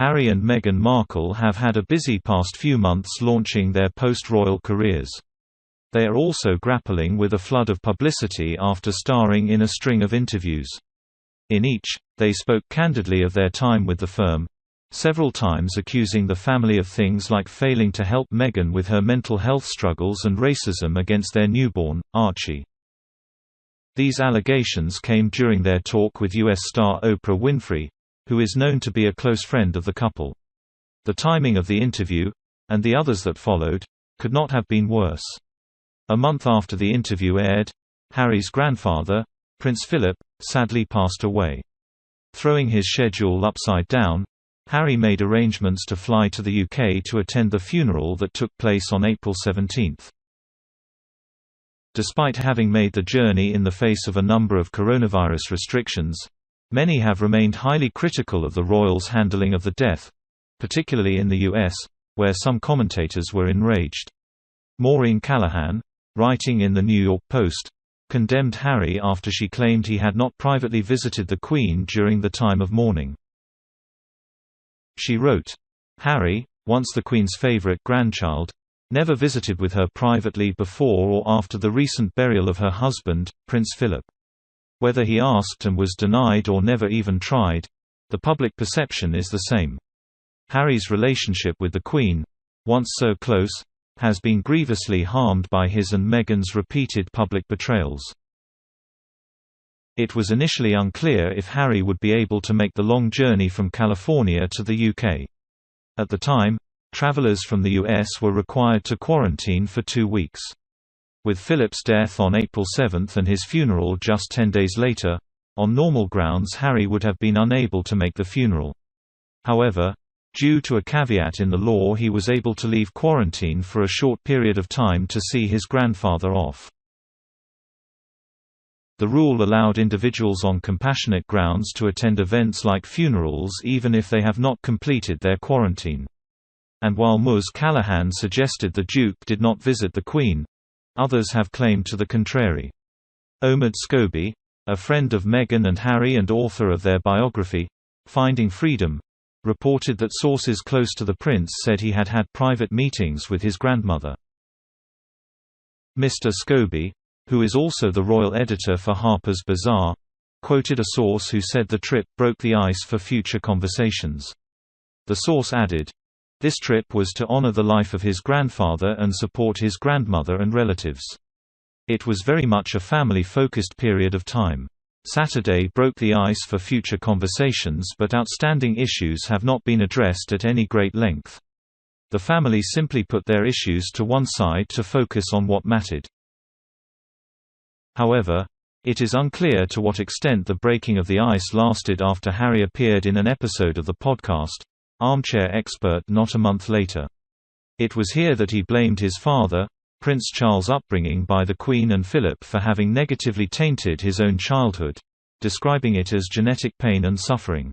Harry and Meghan Markle have had a busy past few months launching their post-royal careers. They are also grappling with a flood of publicity after starring in a string of interviews. In each, they spoke candidly of their time with the firm, several times accusing the family of things like failing to help Meghan with her mental health struggles and racism against their newborn, Archie. These allegations came during their talk with U.S. star Oprah Winfrey, who is known to be a close friend of the couple. The timing of the interview, and the others that followed, could not have been worse. A month after the interview aired, Harry's grandfather, Prince Philip, sadly passed away. Throwing his schedule upside down, Harry made arrangements to fly to the UK to attend the funeral that took place on April 17. Despite having made the journey in the face of a number of coronavirus restrictions, many have remained highly critical of the royals' handling of the death, particularly in the US, where some commentators were enraged. Maureen Callahan, writing in the New York Post, condemned Harry after she claimed he had not privately visited the Queen during the time of mourning. She wrote, "Harry, once the Queen's favorite grandchild, never visited with her privately before or after the recent burial of her husband, Prince Philip. Whether he asked and was denied or never even tried, the public perception is the same. Harry's relationship with the Queen, once so close, has been grievously harmed by his and Meghan's repeated public betrayals." It was initially unclear if Harry would be able to make the long journey from California to the UK. At the time, travelers from the US were required to quarantine for 2 weeks. With Philip's death on April 7 and his funeral just 10 days later, on normal grounds Harry would have been unable to make the funeral. However, due to a caveat in the law, he was able to leave quarantine for a short period of time to see his grandfather off. The rule allowed individuals on compassionate grounds to attend events like funerals even if they have not completed their quarantine. And while Ms. Callahan suggested the Duke did not visit the Queen, others have claimed to the contrary. Omid Scobie, a friend of Meghan and Harry and author of their biography, Finding Freedom, reported that sources close to the prince said he had had private meetings with his grandmother. Mr. Scobie, who is also the royal editor for Harper's Bazaar, quoted a source who said the trip broke the ice for future conversations. The source added, "This trip was to honor the life of his grandfather and support his grandmother and relatives. It was very much a family-focused period of time. Saturday broke the ice for future conversations, but outstanding issues have not been addressed at any great length. The family simply put their issues to one side to focus on what mattered." However, it is unclear to what extent the breaking of the ice lasted after Harry appeared in an episode of the podcast, Armchair Expert, not a month later. It was here that he blamed his father, Prince Charles' upbringing by the Queen and Philip for having negatively tainted his own childhood, describing it as genetic pain and suffering.